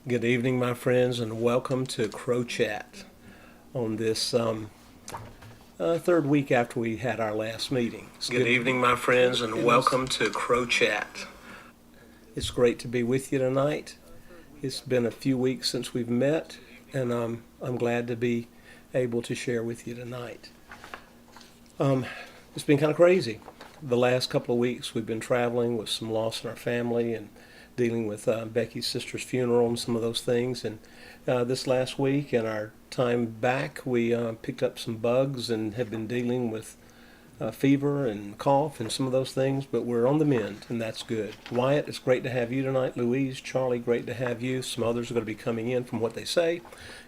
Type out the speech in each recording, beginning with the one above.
Good evening, my friends, and welcome to Crow Chat on this third week after we had our last meeting. Good evening, my friends, and welcome to Crow Chat. It's great to be with you tonight. It's been a few weeks since we've met, and I'm glad to be able to share with you tonight. It's been kind of crazy. The last couple of weeks we've been traveling with some loss in our family and dealing with Becky's sister's funeral and some of those things. And this last week and our time back, we picked up some bugs and have been dealing with fever and cough and some of those things, but we're on the mend, and that's good. Wyatt, it's great to have you tonight. Louise, Charlie, great to have you. Some others are going to be coming in from what they say,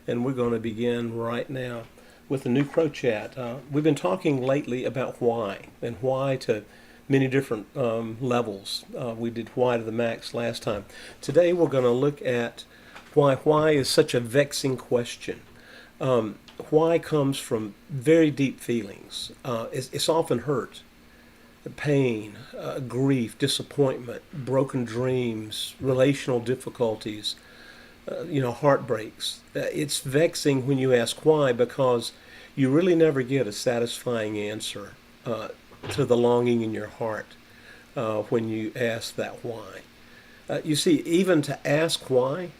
and we're going to begin right now with the new Crow Chat. We've been talking lately about why, and why to many different levels. We did why to the max last time. Today we're going to look at why. Why is such a vexing question. Why comes from very deep feelings. It's often hurt, pain, grief, disappointment, broken dreams, relational difficulties, heartbreaks. It's vexing when you ask why, because you really never get a satisfying answer to the longing in your heart when you ask that why. You see, even to ask why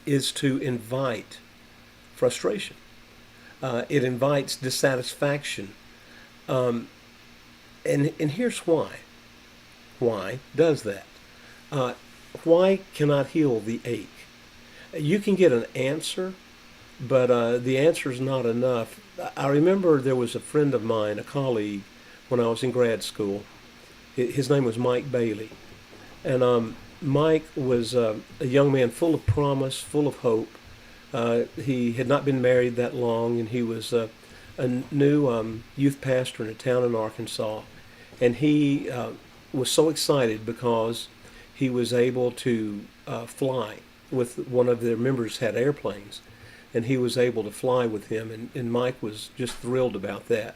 is to invite frustration. It invites dissatisfaction. And here's why. Why does that? Why cannot heal the ache? You can get an answer, but the answer is not enough. I remember there was a friend of mine, a colleague, when I was in grad school. His name was Mike Bailey. And Mike was a young man full of promise, full of hope. He had not been married that long, and he was a new youth pastor in a town in Arkansas. And he was so excited because he was able to fly with one of their members had airplanes, and he was able to fly with him, and Mike was just thrilled about that.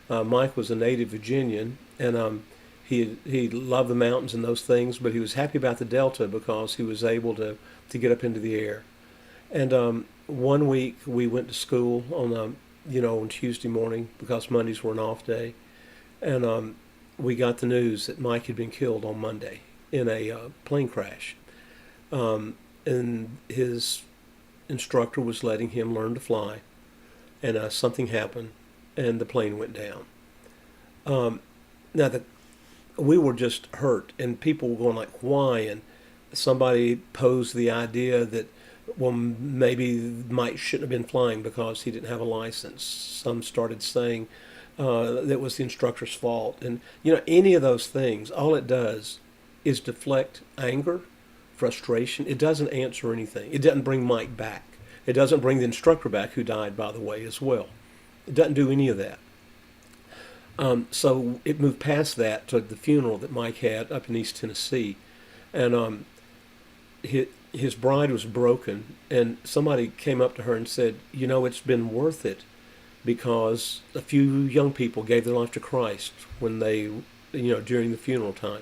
Mike was a native Virginian, and he loved the mountains and those things, but he was happy about the Delta because he was able to get up into the air. And one week we went to school on Tuesday morning because Mondays were an off day, and we got the news that Mike had been killed on Monday in a plane crash. And his instructor was letting him learn to fly, and something happened, and the plane went down. Now, we were just hurt, and people were going like, why? And somebody posed the idea that, well, maybe Mike shouldn't have been flying because he didn't have a license. Some started saying that was the instructor's fault. And, any of those things, all it does is deflect anger, frustration. It doesn't answer anything. It doesn't bring Mike back. It doesn't bring the instructor back, who died, by the way, as well. It doesn't do any of that. So it moved past that to the funeral that Mike had up in East Tennessee. And his bride was broken, and somebody came up to her and said, it's been worth it because a few young people gave their life to Christ when they, during the funeral time.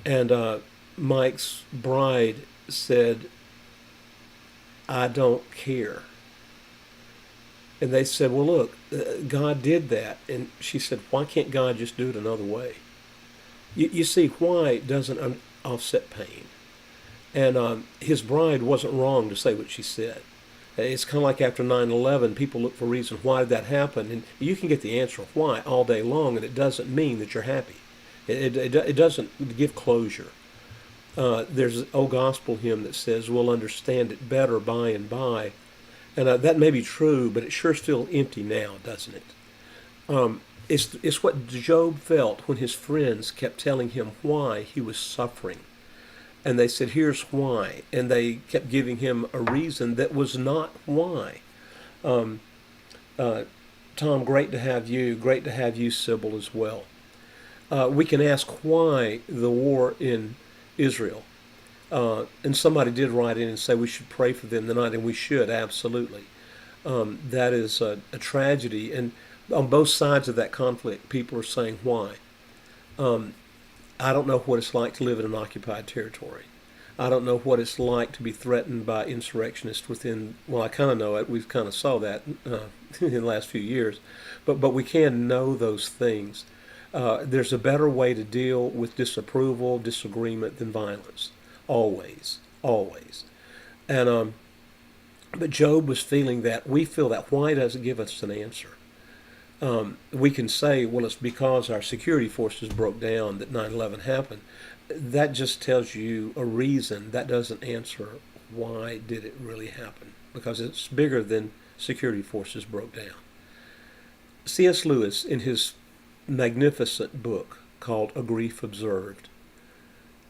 And Mike's bride said, I don't care. And they said, well, look, God did that. And she said, why can't God just do it another way? You see, why doesn't offset pain? And his bride wasn't wrong to say what she said. It's kind of like after 9/11, people look for reasons, why did that happen? And you can get the answer of why all day long, and it doesn't mean that you're happy. It doesn't give closure. There's an old gospel hymn that says, we'll understand it better by and by. And that may be true, but it sure still empty now, doesn't it? It's what Job felt when his friends kept telling him why he was suffering. And they said, here's why. And they kept giving him a reason that was not why. Tom, great to have you. Great to have you, Sybil, as well. We can ask why the war in Israel. And somebody did write in and say we should pray for them tonight, and we should, absolutely. That is a tragedy. And on both sides of that conflict, people are saying why. I don't know what it's like to live in an occupied territory. I don't know what it's like to be threatened by insurrectionists within. Well, I kind of know it. We've kind of saw that in the last few years, but we can know those things. There's a better way to deal with disapproval, disagreement than violence. Always, always. And but Job was feeling that. We feel that. Why doesn't give us an answer? We can say, well, it's because our security forces broke down that 9/11 happened. That just tells you a reason. That doesn't answer why did it really happen, because it's bigger than security forces broke down. C.S. Lewis, in his magnificent book called A Grief Observed,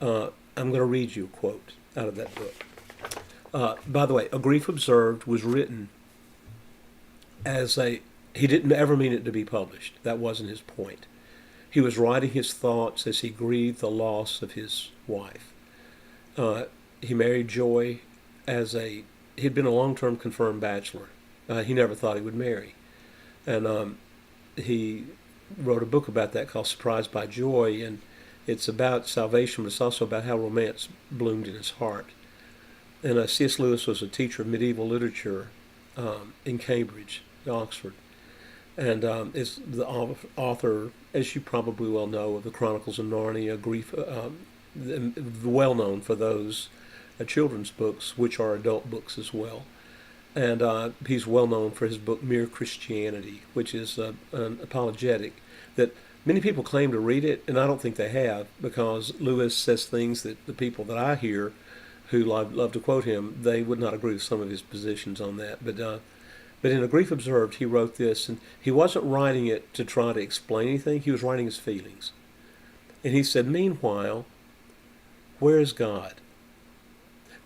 I'm going to read you a quote out of that book. By the way, A Grief Observed was written as he didn't ever mean it to be published. That wasn't his point. He was writing his thoughts as he grieved the loss of his wife. He married Joy he'd been a long-term confirmed bachelor. He never thought he would marry. And he wrote a book about that called Surprised by Joy, and it's about salvation, but it's also about how romance bloomed in his heart. And C.S. Lewis was a teacher of medieval literature in Cambridge, Oxford, and is the author, as you probably well know, of the Chronicles of Narnia, well known for those children's books, which are adult books as well. And he's well known for his book Mere Christianity, which is an apologetic that many people claim to read it, and I don't think they have, because Lewis says things that the people that I hear who love to quote him, they would not agree with some of his positions on that. But in A Grief Observed, he wrote this, and he wasn't writing it to try to explain anything. He was writing his feelings. And he said, meanwhile, where is God?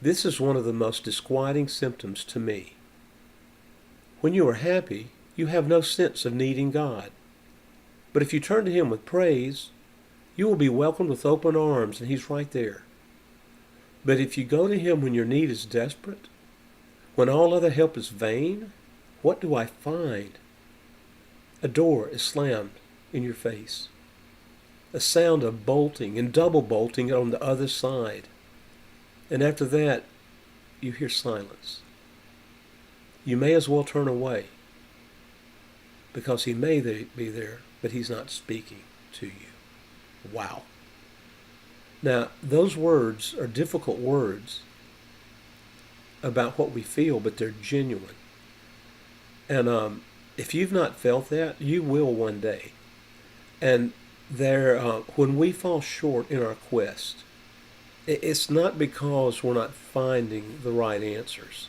This is one of the most disquieting symptoms to me. When you are happy, you have no sense of needing God. But if you turn to Him with praise, you will be welcomed with open arms, and He's right there. But if you go to Him when your need is desperate, when all other help is vain, what do I find? A door is slammed in your face. A sound of bolting and double bolting on the other side. And after that, you hear silence. You may as well turn away, because He may be there, but He's not speaking to you. Wow. Now, those words are difficult words about what we feel, but they're genuine. And if you've not felt that, you will one day. And when we fall short in our quest, it's not because we're not finding the right answers.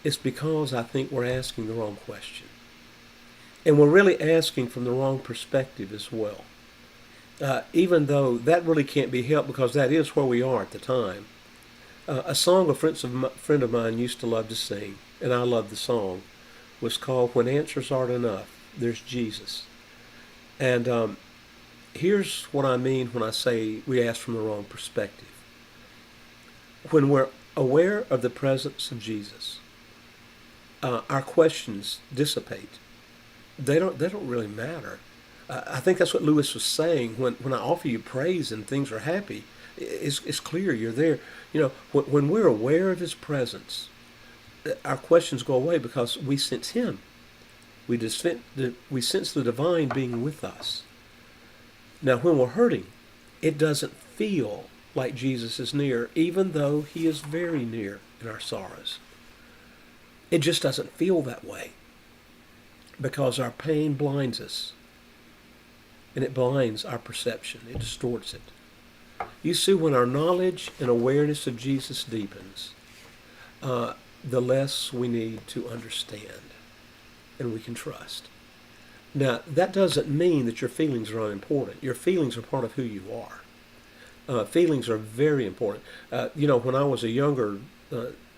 It's because I think we're asking the wrong question. And we're really asking from the wrong perspective as well. Even though that really can't be helped, because that is where we are at the time. A song a friend of mine used to love to sing, and I love the song, was called When Answers Aren't Enough, There's Jesus. And here's what I mean when I say we ask from the wrong perspective. When we're aware of the presence of Jesus, our questions dissipate. They don't really matter. I think that's what Lewis was saying. When I offer you praise and things are happy, it's clear you're there. You know, when we're aware of His presence, our questions go away because we sense Him. We sense the divine being with us. Now, when we're hurting, it doesn't feel like Jesus is near, even though He is very near in our sorrows. It just doesn't feel that way because our pain blinds us. And it blinds our perception. It distorts it. You see, when our knowledge and awareness of Jesus deepens, the less we need to understand, and we can trust. Now, that doesn't mean that your feelings are unimportant. Your feelings are part of who you are. Feelings are very important. When I was a younger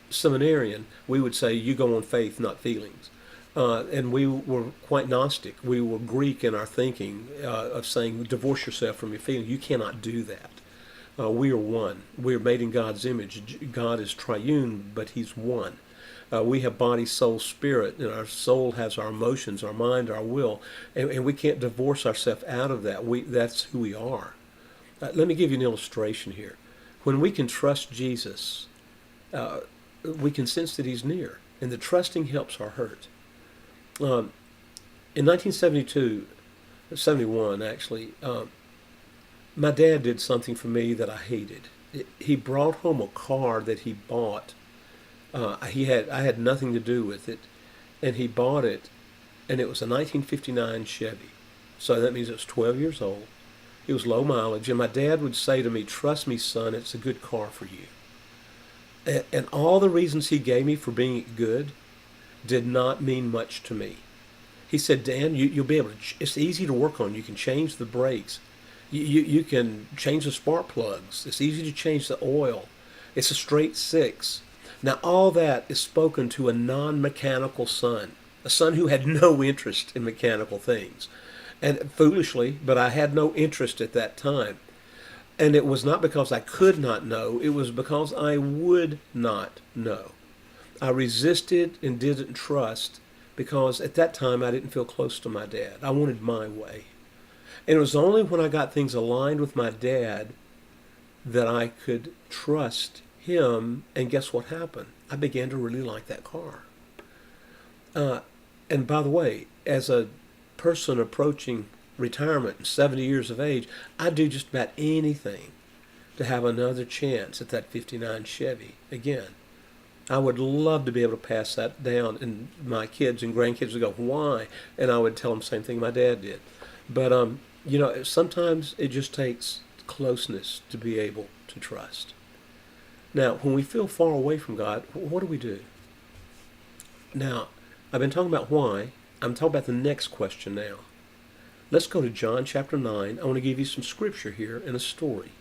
seminarian, we would say, you go on faith, not feelings. And we were quite Gnostic. We were Greek in our thinking of saying, divorce yourself from your feelings. You cannot do that. We are one. We are made in God's image. God is triune, but He's one. We have body, soul, spirit, and our soul has our emotions, our mind, our will, and we can't divorce ourselves out of that. That's who we are. Let me give you an illustration here. When we can trust Jesus, we can sense that he's near, and the trusting helps our hurt. In 1972, 71 actually, my dad did something for me that I hated. He brought home a car that he bought. I had nothing to do with it, and he bought it, and it was a 1959 Chevy. So that means it was 12 years old. It was low mileage, and my dad would say to me, "Trust me, son, it's a good car for you." And all the reasons he gave me for being good did not mean much to me. He said, "Dan, you'll be able to, it's easy to work on. You can change the brakes. You can change the spark plugs. It's easy to change the oil. It's a straight six." Now, all that is spoken to a non-mechanical son, a son who had no interest in mechanical things. And foolishly, but I had no interest at that time. And it was not because I could not know, it was because I would not know. I resisted and didn't trust because at that time I didn't feel close to my dad. I wanted my way. And it was only when I got things aligned with my dad that I could trust him. And guess what happened? I began to really like that car. And by the way, as a person approaching retirement, 70 years of age, I'd do just about anything to have another chance at that 59 Chevy again. I would love to be able to pass that down, and my kids and grandkids would go, "Why?" And I would tell them the same thing my dad did. But sometimes it just takes closeness to be able to trust. Now, when we feel far away from God, what do? Now, I've been talking about why. I'm talking about the next question now. Let's go to John chapter 9. I want to give you some scripture here and a story.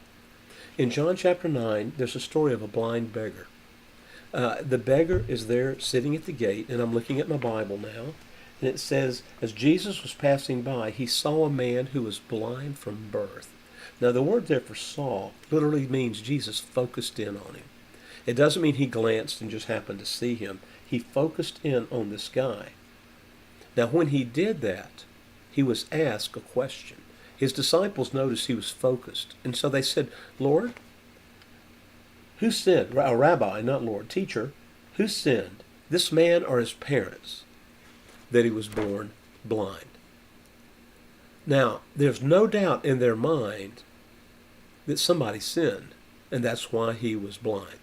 In John chapter 9, there's a story of a blind beggar. The beggar is there sitting at the gate, and I'm looking at my Bible now, and it says, as Jesus was passing by, he saw a man who was blind from birth. Now, the word there for saw literally means Jesus focused in on him. It doesn't mean he glanced and just happened to see him. He focused in on this guy. Now, when he did that, he was asked a question. His disciples noticed he was focused, and so they said, "Lord, who sinned?" A rabbi, not Lord, teacher, who sinned, this man or his parents, that he was born blind? Now, there's no doubt in their mind that somebody sinned, and that's why he was blind.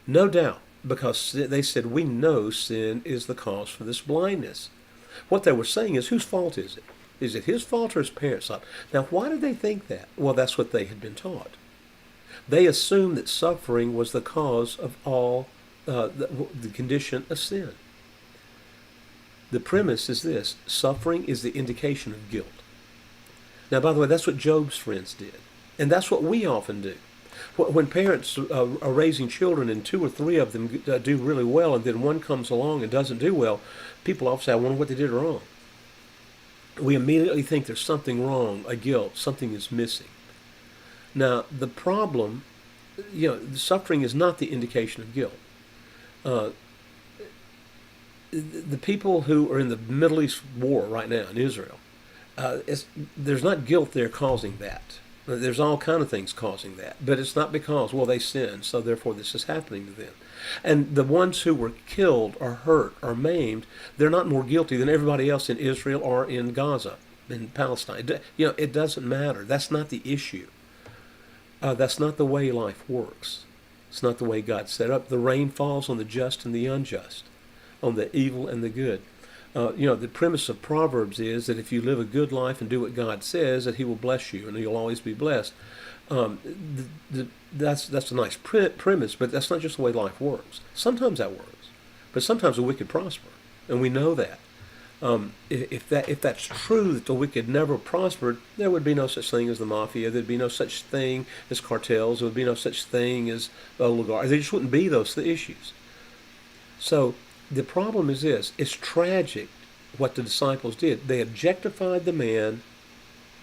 No doubt, because they said, "We know sin is the cause for this blindness." What they were saying is, whose fault is it? Is it his fault or his parents' fault? Now, why did they think that? Well, that's what they had been taught. They assumed that suffering was the cause of all the condition of sin. The premise is this: suffering is the indication of guilt. Now, by the way, that's what Job's friends did. And that's what we often do. When parents are raising children and two or three of them do really well, and then one comes along and doesn't do well, people often say, "I wonder what they did wrong." We immediately think there's something wrong, a guilt, something is missing. Now, the problem, suffering is not the indication of guilt. The people who are in the Middle East war right now in Israel, there's not guilt there causing that. There's all kind of things causing that. But it's not because, well, they sinned, so therefore this is happening to them. And the ones who were killed or hurt or maimed, they're not more guilty than everybody else in Israel or in Gaza, in Palestine. It doesn't matter. That's not the issue. That's not the way life works. It's not the way God set up. The rain falls on the just and the unjust, on the evil and the good. The premise of Proverbs is that if you live a good life and do what God says, that he will bless you and you'll always be blessed. That's a nice premise, but that's not just the way life works. Sometimes that works, but sometimes the wicked prosper, and we know that. If that's true, that the wicked never prospered, there would be no such thing as the mafia. There'd be no such thing as cartels. There would be no such thing as oligarchs. There just wouldn't be those issues. So the problem is this: it's tragic what the disciples did. They objectified the man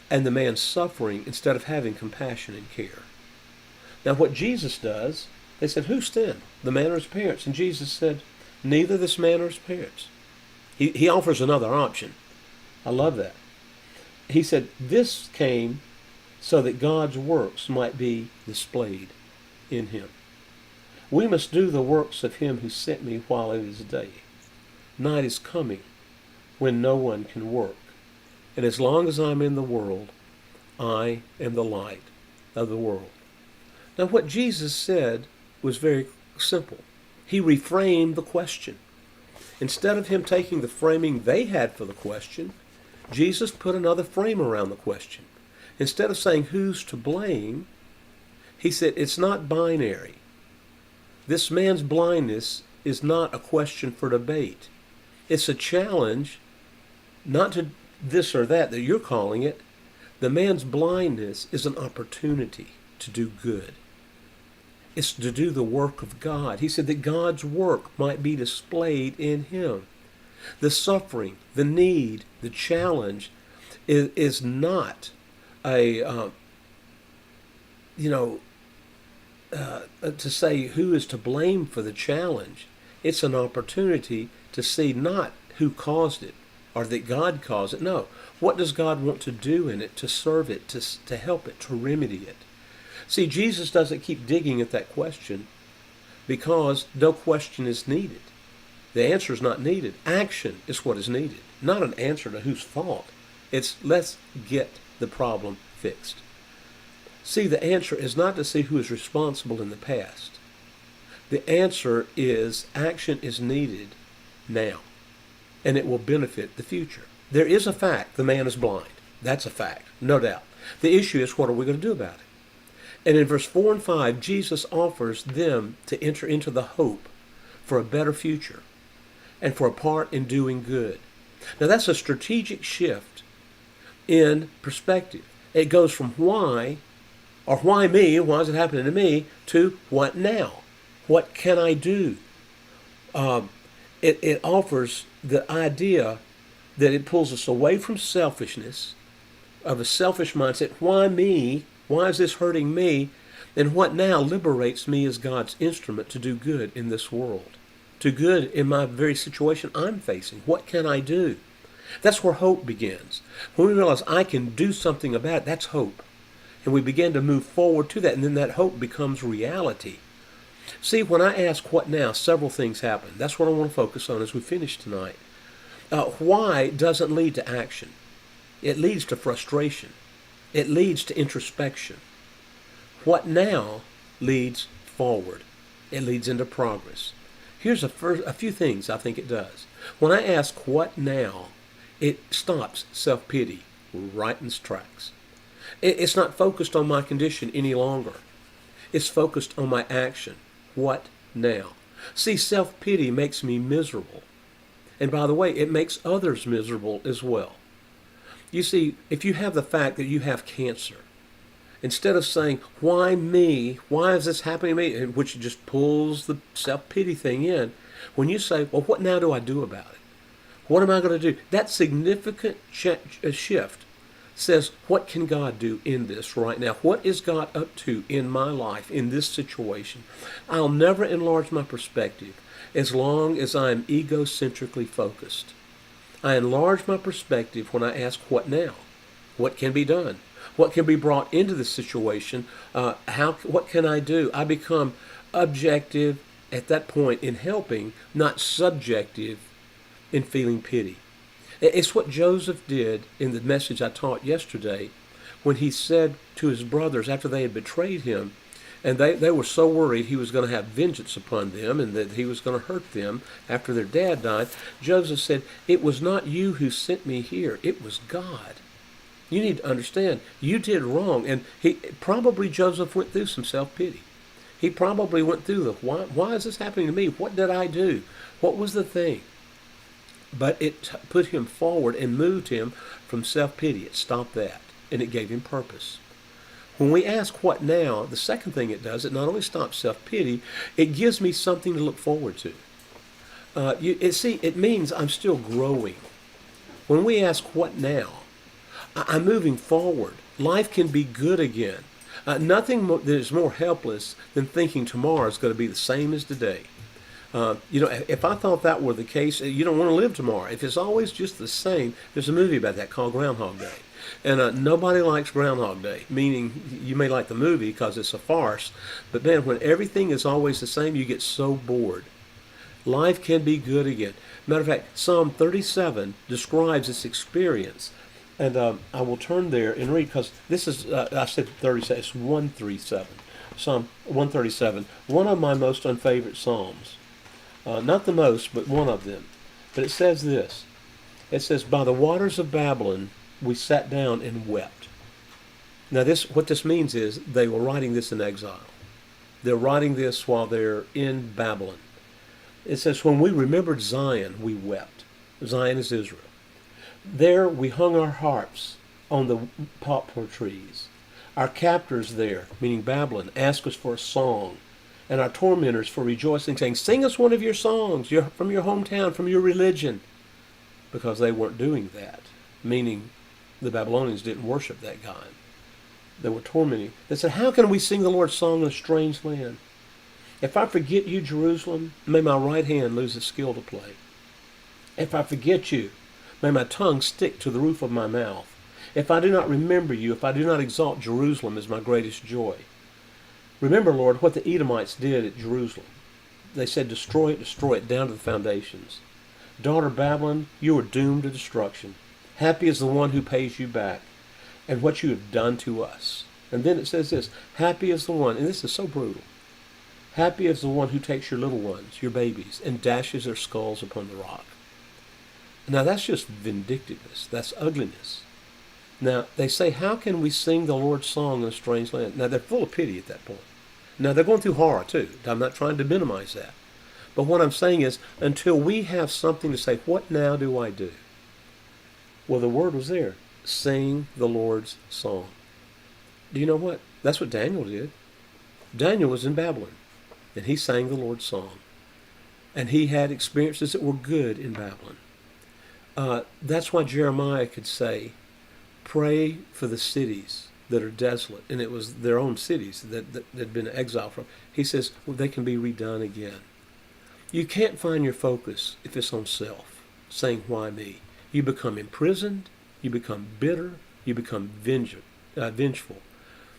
and the man's suffering instead of having compassion and care. Now, what Jesus does, they said, "Who sinned, the man or his parents?" And Jesus said, "Neither this man or his parents." He offers another option. I love that. He said, "This came so that God's works might be displayed in him. We must do the works of him who sent me while it is day. Night is coming when no one can work. And as long as I'm in the world, I am the light of the world. Now, what Jesus said was very simple. He reframed the question. Instead of him taking the framing they had for the question, Jesus put another frame around the question. Instead of saying who's to blame, he said it's not binary. This man's blindness is not a question for debate. It's a challenge, not to this or that you're calling it. The man's blindness is an opportunity to do good. It's to do the work of God. He said that God's work might be displayed in him. The suffering, the need, the challenge is not to say who is to blame for the challenge. It's an opportunity to see not who caused it or that God caused it. No, what does God want to do in it, to serve it, to help it, to remedy it? See, Jesus doesn't keep digging at that question because no question is needed. The answer is not needed. Action is what is needed, not an answer to whose fault. It's let's get the problem fixed. See, the answer is not to see who is responsible in the past. The answer is action is needed now, and it will benefit the future. There is a fact, the man is blind. That's a fact, no doubt. The issue is, what are we going to do about it? And in verse 4 and 5, Jesus offers them to enter into the hope for a better future and for a part in doing good. Now that's a strategic shift in perspective. It goes from why, or why me, why is it happening to me, to what now? What can I do? It offers the idea that it pulls us away from selfishness, of a selfish mindset. Why me? Why is this hurting me? And what now liberates me as God's instrument to do good in this world, to good in my very situation I'm facing. What can I do? That's where hope begins. When we realize I can do something about it, that's hope. And we begin to move forward to that, and then that hope becomes reality. See, when I ask what now, several things happen. That's what I want to focus on as we finish tonight. Why doesn't lead to action. It leads to frustration. It leads to introspection. What now leads forward. It leads into progress. Here's a few things I think it does. When I ask what now, it stops self-pity right in its tracks. It's not focused on my condition any longer. It's focused on my action. What now? See, self-pity makes me miserable. And by the way, it makes others miserable as well. You see, if you have the fact that you have cancer, instead of saying, why me? Why is this happening to me? Which just pulls the self-pity thing in. When you say, well, what now do I do about it? What am I going to do? That significant shift says, what can God do in this right now? What is God up to in my life, in this situation? I'll never enlarge my perspective as long as I am egocentrically focused. I enlarge my perspective when I ask what now? What can be done? What can be brought into the situation? What can I do? I become objective at that point in helping, not subjective in feeling pity. It's what Joseph did in the message I taught yesterday when he said to his brothers after they had betrayed him, and they were so worried he was going to have vengeance upon them and that he was going to hurt them after their dad died. Joseph said, it was not you who sent me here. It was God. You need to understand, you did wrong. And Joseph went through some self-pity. He probably went through the, why is this happening to me? What did I do? What was the thing? But it put him forward and moved him from self-pity. It stopped that, and it gave him purpose. When we ask what now, the second thing it does, it not only stops self-pity, it gives me something to look forward to. It means I'm still growing. When we ask what now, I'm moving forward. Life can be good again. Nothing that is more helpless than thinking tomorrow is going to be the same as today. If I thought that were the case, you don't want to live tomorrow. If it's always just the same, there's a movie about that called Groundhog Day. And nobody likes Groundhog Day, meaning you may like the movie because it's a farce, but man, when everything is always the same, you get so bored. Life can be good again. Matter of fact, Psalm 37 describes this experience. And I will turn there and read because this is, I said 37, it's 137. Psalm 137, one of my most unfavorite Psalms. Not the most, but one of them. But it says this. It says, by the waters of Babylon we sat down and wept. Now what this means is they were writing this in exile. They're writing this while they're in Babylon. It says, when we remembered Zion, we wept. Zion is Israel. There we hung our harps on the poplar trees. Our captors there, meaning Babylon, asked us for a song, and our tormentors for rejoicing, saying, sing us one of your songs from your hometown, from your religion. Because they weren't doing that, meaning the Babylonians didn't worship that God. They were tormenting. They said, how can we sing the Lord's song in a strange land? If I forget you, Jerusalem, may my right hand lose its skill to play. If I forget you, may my tongue stick to the roof of my mouth. If I do not remember you, if I do not exalt Jerusalem as my greatest joy. Remember, Lord, what the Edomites did at Jerusalem. They said, destroy it down to the foundations. Daughter Babylon, you are doomed to destruction. Happy is the one who pays you back, and what you have done to us. And then it says this, happy is the one, and this is so brutal. Happy is the one who takes your little ones, your babies, and dashes their skulls upon the rock. Now that's just vindictiveness. That's ugliness. Now they say, how can we sing the Lord's song in a strange land? Now they're full of pity at that point. Now they're going through horror too. I'm not trying to minimize that. But what I'm saying is, until we have something to say, what now do I do? Well, the word was there. Sing the Lord's song. Do you know what? That's what Daniel did. Daniel was in Babylon, and he sang the Lord's song. And he had experiences that were good in Babylon. That's why Jeremiah could say, pray for the cities that are desolate. And it was their own cities that had been exiled from. He says, well, they can be redone again. You can't find your focus if it's on self, saying, why me? You become imprisoned, you become bitter, you become vengeful.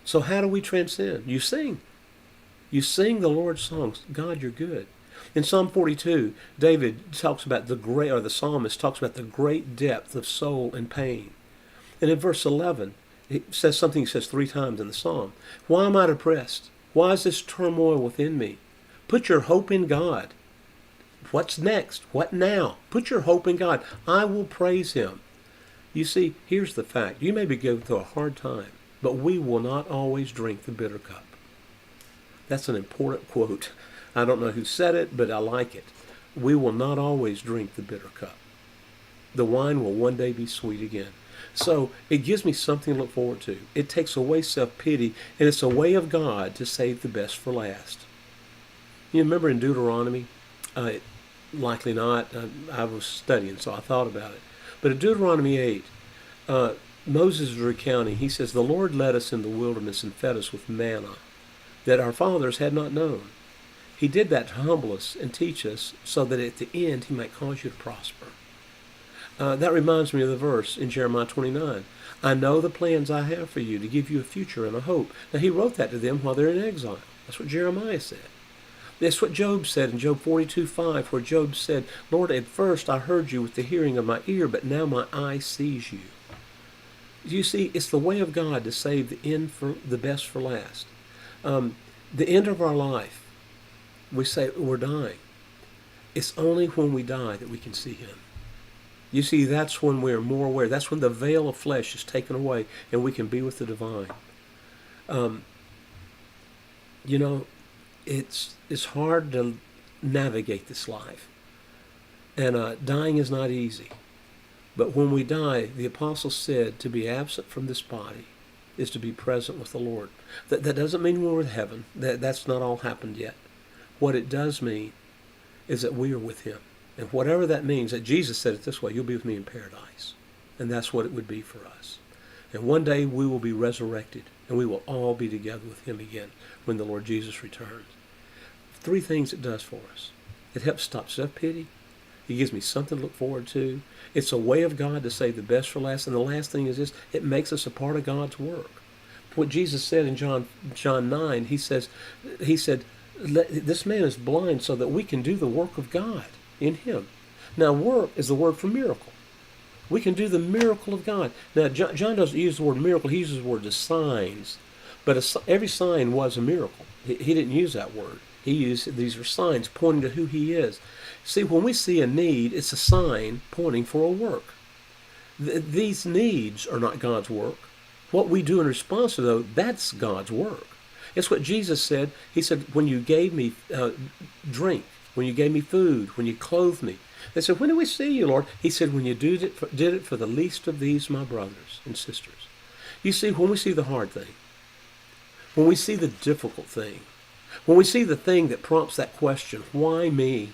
So how do we transcend? You sing. You sing the Lord's songs. God, you're good. In Psalm 42, David talks about the psalmist talks about the great depth of soul and pain. And in verse 11, he says something he says 3 times in the psalm. Why am I depressed? Why is this turmoil within me? Put your hope in God. What's next? What now? Put your hope in God. I will praise him. You see, here's the fact. You may be going through a hard time, but we will not always drink the bitter cup. That's an important quote. I don't know who said it, but I like it. We will not always drink the bitter cup. The wine will one day be sweet again. So it gives me something to look forward to. It takes away self-pity, and it's a way of God to save the best for last. You remember in Deuteronomy? Likely not. I was studying, so I thought about it. But in Deuteronomy 8, Moses is recounting, he says, the Lord led us in the wilderness and fed us with manna that our fathers had not known. He did that to humble us and teach us so that at the end he might cause you to prosper. That reminds me of the verse in Jeremiah 29. I know the plans I have for you to give you a future and a hope. Now he wrote that to them while they're in exile. That's what Jeremiah said. That's what Job said in Job 42:5, where Job said, Lord, at first I heard you with the hearing of my ear, but now my eye sees you. You see, it's the way of God to save the best for last. The end of our life, we say we're dying. It's only when we die that we can see him. You see, that's when we're more aware. That's when the veil of flesh is taken away and we can be with the divine. It's hard to navigate this life. And dying is not easy. But when we die, the apostle said to be absent from this body is to be present with the Lord. That doesn't mean we're in heaven. That's not all happened yet. What it does mean is that we are with him. And whatever that means, that Jesus said it this way, you'll be with me in paradise. And that's what it would be for us. And one day we will be resurrected, and we will all be together with him again when the Lord Jesus returns. 3 things it does for us. It helps stop self-pity. It gives me something to look forward to. It's a way of God to save the best for last. And the last thing is this, it makes us a part of God's work. What Jesus said in John 9, he said, this man is blind so that we can do the work of God in him. Now, work is the word for miracle. We can do the miracle of God. Now, John doesn't use the word miracle. He uses the word signs. But every sign was a miracle. He didn't use that word. He used, these are signs pointing to who he is. See, when we see a need, it's a sign pointing for a work. These needs are not God's work. What we do in response to those, that's God's work. It's what Jesus said. He said, when you gave me drink, when you gave me food, when you clothed me. They said, when do we see you, Lord? He said, when you did it for the least of these, my brothers and sisters. You see, when we see the hard thing, when we see the difficult thing, when we see the thing that prompts that question, why me?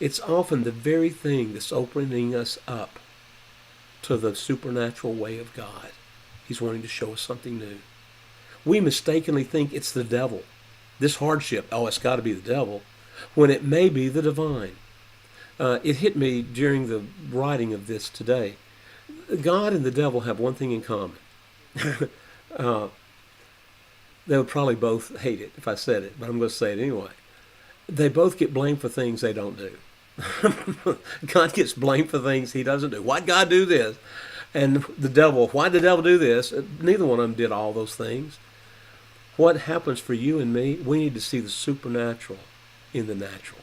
It's often the very thing that's opening us up to the supernatural way of God. He's wanting to show us something new. We mistakenly think it's the devil. This hardship, it's got to be the devil, when it may be the divine. It hit me during the writing of this today. God and the devil have one thing in common. They would probably both hate it if I said it, but I'm going to say it anyway. They both get blamed for things they don't do. God gets blamed for things he doesn't do. Why'd God do this? And the devil, why'd the devil do this? Neither one of them did all those things. What happens for you and me, we need to see the supernatural in the natural.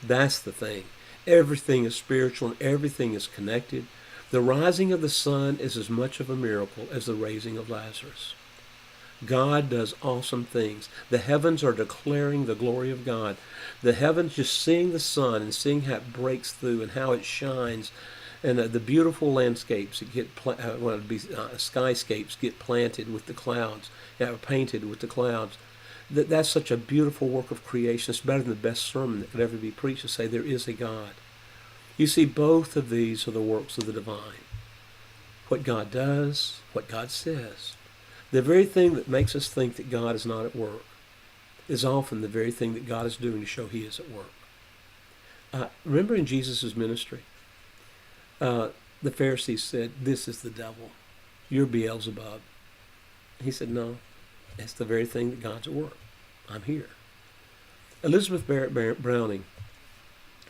That's the thing. Everything is spiritual and everything is connected. The rising of the sun is as much of a miracle as the raising of Lazarus. God does awesome things. The heavens are declaring the glory of God. The heavens, just seeing the sun and seeing how it breaks through and how it shines, and the beautiful landscapes that get skyscapes get planted with the clouds, painted with the clouds. That's such a beautiful work of creation. It's better than the best sermon that could ever be preached to say there is a God. You see, both of these are the works of the divine. What God does, what God says. The very thing that makes us think that God is not at work is often the very thing that God is doing to show he is at work. Remember in Jesus' ministry, the Pharisees said, this is the devil. You're Beelzebub. He said, no, it's the very thing that God's at work. I'm here. Elizabeth Barrett Browning.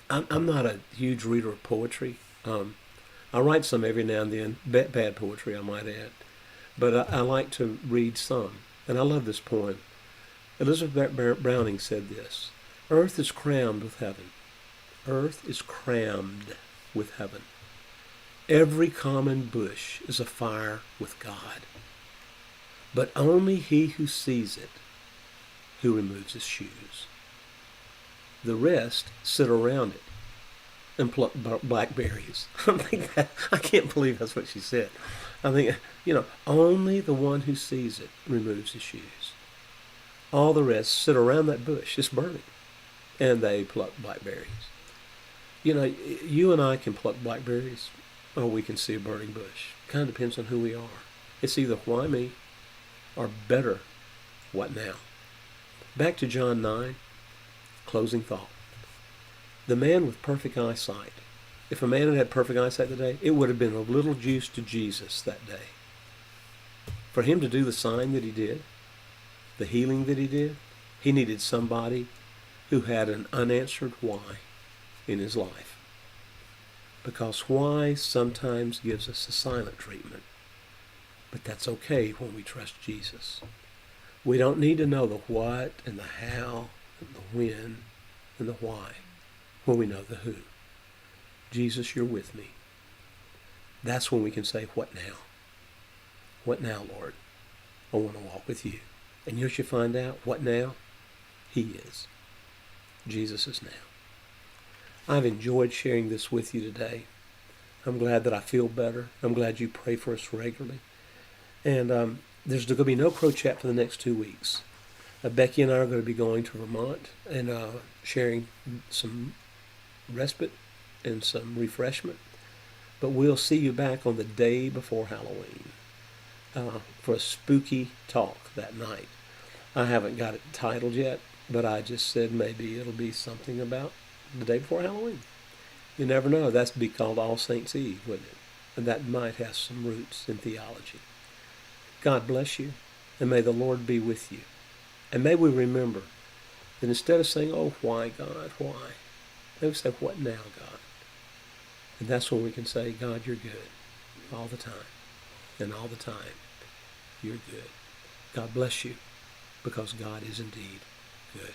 I'm not a huge reader of poetry. I write some every now and then, bad poetry I might add. But I like to read some, and I love this poem. Elizabeth Barrett Browning said this, earth is crammed with heaven. Earth is crammed with heaven. Every common bush is afire with God. But only he who sees it, who removes his shoes. The rest sit around it and pluck blackberries. I can't believe that's what she said. I think, only the one who sees it removes his shoes. All the rest sit around that bush. It's burning. And they pluck blackberries. You and I can pluck blackberries, or we can see a burning bush. Kind of depends on who we are. It's either why me, or better, what now? Back to John 9, closing thought. The man with perfect eyesight. If a man had had perfect eyesight today, it would have been of little use to Jesus that day. For him to do the sign that he did, the healing that he did, he needed somebody who had an unanswered why in his life. Because why sometimes gives us a silent treatment. But that's okay when we trust Jesus. We don't need to know the what and the how and the when and the why when we know the who. Jesus, you're with me. That's when we can say, what now? What now, Lord? I want to walk with you. And you should find out, what now? He is. Jesus is now. I've enjoyed sharing this with you today. I'm glad that I feel better. I'm glad you pray for us regularly. And there's going to be no Crow Chat for the next 2 weeks. Becky and I are going to be going to Vermont and sharing some respite and some refreshment. But we'll see you back on the day before Halloween for a spooky talk that night. I haven't got it titled yet, but I just said maybe it'll be something about the day before Halloween. You never know. That's be called All Saints Eve, wouldn't it? And that might have some roots in theology. God bless you, and may the Lord be with you. And may we remember that instead of saying, oh, why, God, why? May we say, what now, God? And that's when we can say, God, you're good all the time. And all the time, you're good. God bless you, because God is indeed good.